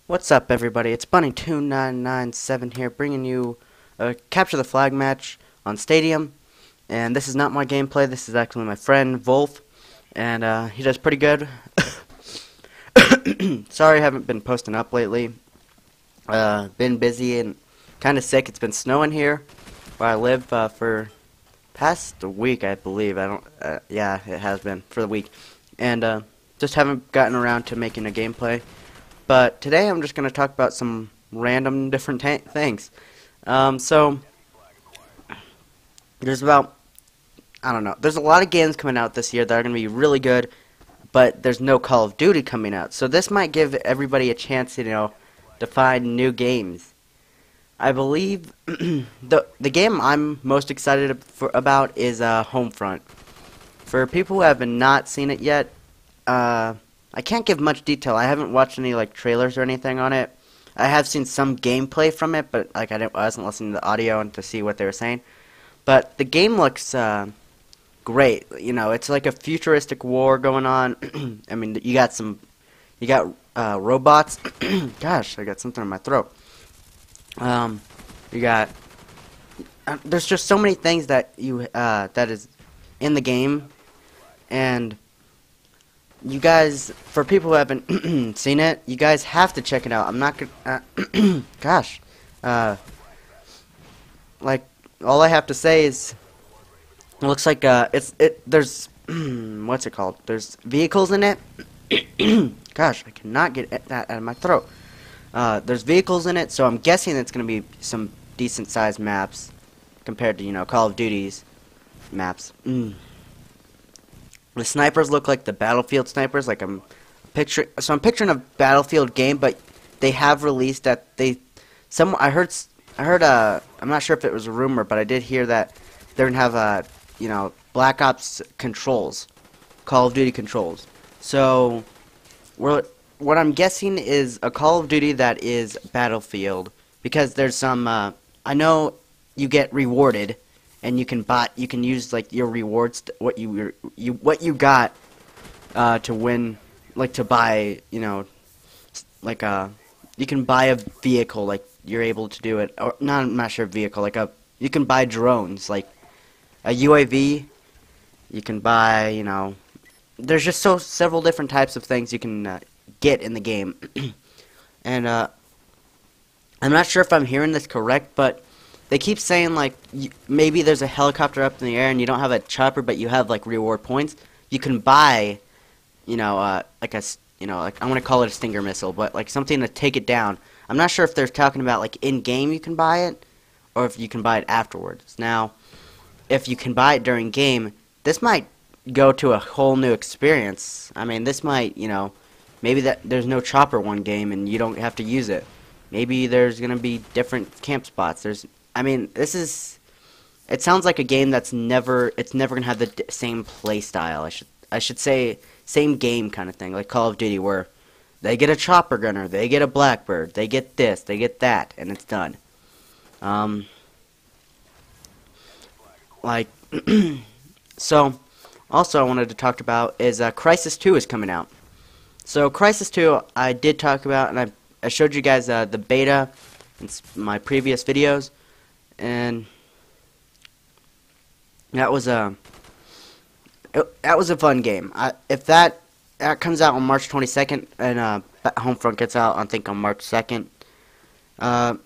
What's up, everybody? It's Bunny2997 here, bringing you a Capture the Flag match on Stadium. And this is not my gameplay, this is actually my friend, Wolf. And he does pretty good. Sorry I haven't been posting up lately. Been busy and kind of sick. It's been snowing here where I live for past a week, I believe. Yeah, it has been for the week. And just haven't gotten around to making a gameplay. But today I'm just going to talk about some random different things. So, there's about, I don't know, there's a lot of games coming out this year that are going to be really good, but there's no Call of Duty coming out. So this might give everybody a chance, to find new games. I believe the game I'm most excited about is Homefront. For people who have not seen it yet, I can't give much detail. I haven't watched any trailers or anything on it. I have seen some gameplay from it, but I wasn't listening to the audio and to see what they were saying. But the game looks great. It's like a futuristic war going on. I mean, you got robots. Gosh, I got something in my throat. You got there's just so many things that that is in the game, and you guys, for people who haven't seen it, you guys have to check it out. I'm not gonna, gosh, all I have to say is, it looks like, there's, what's it called? There's vehicles in it. Gosh, I cannot get that out of my throat. There's vehicles in it, so I'm guessing it's gonna be some decent sized maps compared to, Call of Duty's maps. The snipers look like the Battlefield snipers, I'm picturing a Battlefield game, but they have released that I heard, I'm not sure if it was a rumor, but I did hear that they're gonna have Black Ops controls, Call of Duty controls. So what I'm guessing is a Call of Duty that is Battlefield, because there's some I know you get rewarded. And you can use your rewards, what you got to win, to buy, you can buy a vehicle, you're able to do it, or not, I'm not sure vehicle, you can buy drones, like a UAV, you can buy, there's just several different types of things you can get in the game. And I'm not sure if I'm hearing this correct, but they keep saying, maybe there's a helicopter up in the air and you don't have a chopper, but you have, reward points. You can buy, I want to call it a Stinger missile, but, something to take it down. I'm not sure if they're talking about, in-game you can buy it, or if you can buy it afterwards. Now, if you can buy it during game, this might go to a whole new experience. I mean, this might, maybe there's no chopper one game and you don't have to use it. Maybe there's going to be different camp spots. It sounds like a game it's never going to have the same play style. I should say same game kind of thing, like Call of Duty, where they get a chopper gunner, they get a Blackbird, they get this, they get that, and it's done. So, also I wanted to talk about is Crysis 2 is coming out. So Crysis 2 I did talk about, and I showed you guys the beta in my previous videos. And that was a fun game. If that comes out on March 22nd, and Homefront gets out, I think, on March 2nd. What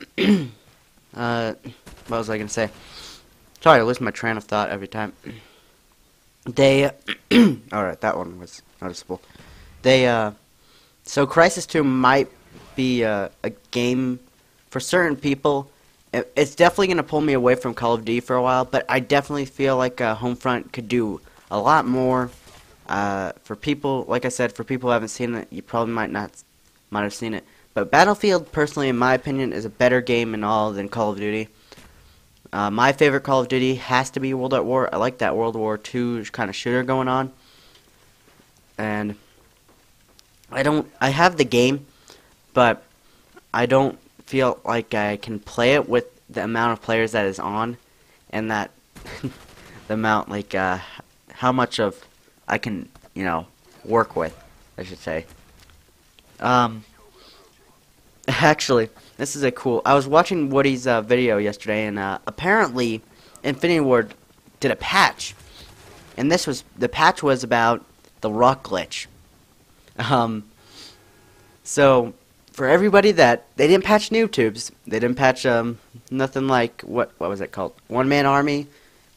was I gonna say? Sorry, I lose my train of thought every time. All right, that one was noticeable. So Crysis 2 might be a game for certain people. It's definitely going to pull me away from Call of Duty for a while, but I definitely feel like Homefront could do a lot more. For people, like I said, for people who haven't seen it, you probably might have seen it. But Battlefield, personally, in my opinion, is a better game and all than Call of Duty. My favorite Call of Duty has to be World at War. I like that World War II kind of shooter going on. And I have the game, but I don't feel like I can play it with the amount of players that is on, and that the amount how much of I can work with, I should say. Actually, this is a cool. I was watching Woody's video yesterday, and apparently, Infinity Ward did a patch, and the patch was about the rock glitch. Um, so for everybody that they didn't patch noob tubes, they didn't patch nothing like what was it called? One Man Army,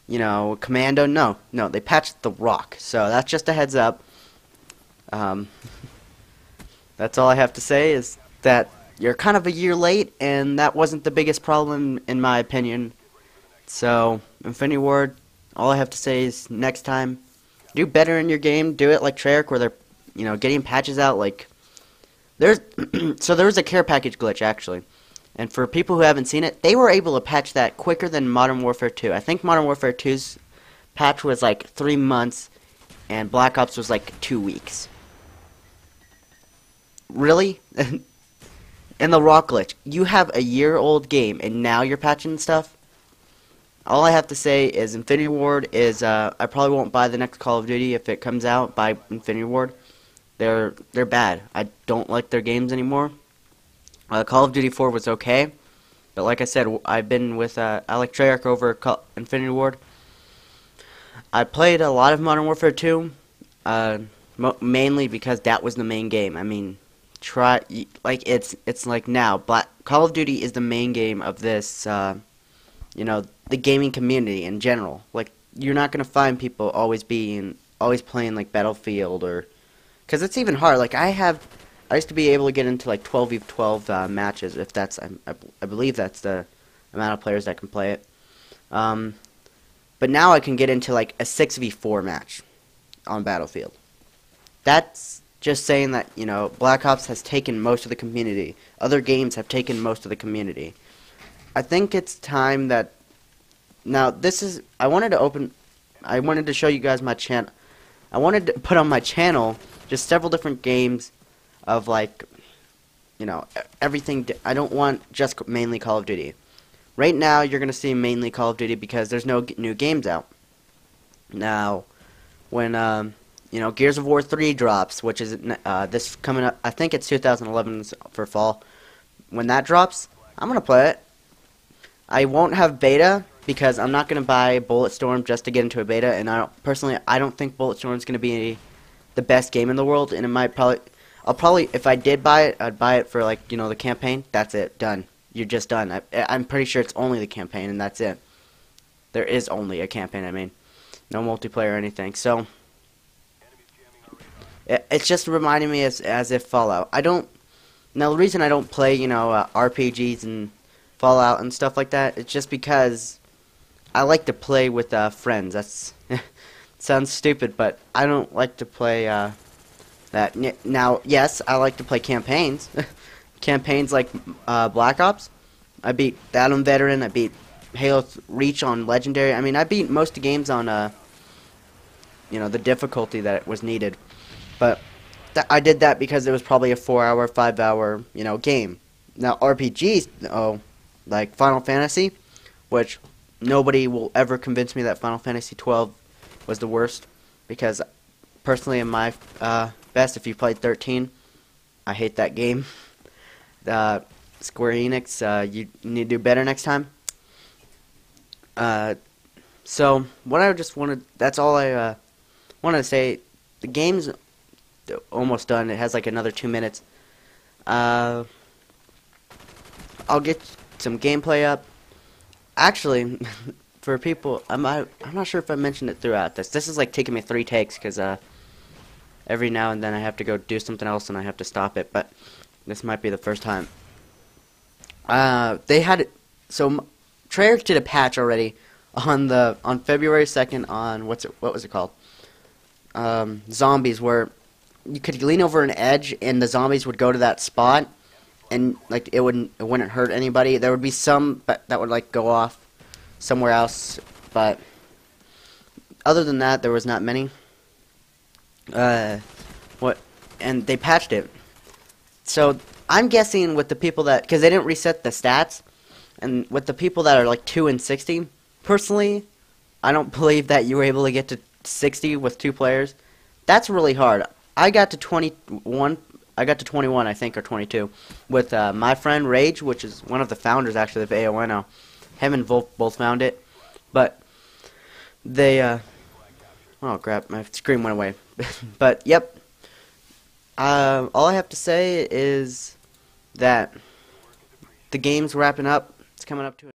Commando. No, they patched the rock. So that's just a heads up. Um, that's all I have to say is that you're kind of a year late, and that wasn't the biggest problem in my opinion. So Infinity Ward, all I have to say is next time, do better in your game. Do it like Treyarch, where they're getting patches out like. There's so there was a care package glitch actually, and for people who haven't seen it, they were able to patch that quicker than Modern Warfare 2. I think Modern Warfare 2's patch was like 3 months, and Black Ops was like 2 weeks. Really? And the rock glitch, you have a year-old game, and now you're patching stuff. All I have to say is Infinity Ward is I probably won't buy the next Call of Duty if it comes out. Buy Infinity Ward. They're bad. I don't like their games anymore. Call of Duty 4 was okay, but like I said, I've been with I like Treyarch over Infinity Ward. I played a lot of Modern Warfare 2, mainly because that was the main game. I mean, it's like now, Call of Duty is the main game of this, the gaming community in general. Like, you're not gonna find people always playing like Battlefield or. Because it's even hard. Like, I used to be able to get into, like, 12v12 matches, if that's, I believe that's the amount of players that can play it. But now I can get into, like, a 6v4 match on Battlefield. That's just saying that, Black Ops has taken most of the community. Other games have taken most of the community. I think it's time that, now, I wanted to show you guys my channel. I wanted to put on my channel just several different games of, like, everything. I don't want just mainly Call of Duty. Right now, you're going to see mainly Call of Duty because there's no new games out. Now, when, Gears of War 3 drops, which is this coming up, I think it's 2011 for fall. When that drops, I'm going to play it. I won't have beta because I'm not going to buy Bulletstorm just to get into a beta, and I don't think Bulletstorm is going to be the best game in the world, and I'll probably, if I did buy it, I'd buy it for, like, the campaign. That's it. Done. You're just done. I'm pretty sure it's only the campaign, and that's it. There is only a campaign, I mean. No multiplayer or anything. So, it's just reminding me as if Fallout. Now, the reason I don't play, RPGs and Fallout and stuff like that, it's just because I like to play with friends. That's sounds stupid, but I don't like to play that. Now, yes, I like to play campaigns. Campaigns like Black Ops. I beat that on Veteran. I beat Halo Reach on Legendary. I mean, I beat most of the games on, the difficulty that was needed. But I did that because it was probably a 4-hour, 5-hour, game. Now, RPGs, like Final Fantasy, which nobody will ever convince me that Final Fantasy 12 was the worst, because personally in my best, if you played 13, I hate that game. Square Enix, you need to do better next time. So what I just wanted, that's all I wanted to say. The game's almost done. It has like another 2 minutes. I'll get some gameplay up. Actually, for people, I'm not sure if I mentioned it throughout this. This is like taking me 3 takes because every now and then I have to go do something else and I have to stop it. But this might be the first time. They had so Treyarch did a patch already on February 2nd on what was it called? Zombies, where you could lean over an edge and the zombies would go to that spot, and like it wouldn't hurt anybody. There would be some that would like go off somewhere else, but other than that, there was not many. And they patched it. So I'm guessing with the people that, because they didn't reset the stats, and with the people that are like 2 and 60, personally, I don't believe that you were able to get to 60 with 2 players. That's really hard. I got to 21 I got to 21, I think, or 22, with my friend Rage, which is one of the founders actually of AONO. Him and Volk both found it, but they oh crap, my screen went away. But yep, all I have to say is that the game's wrapping up. It's coming up to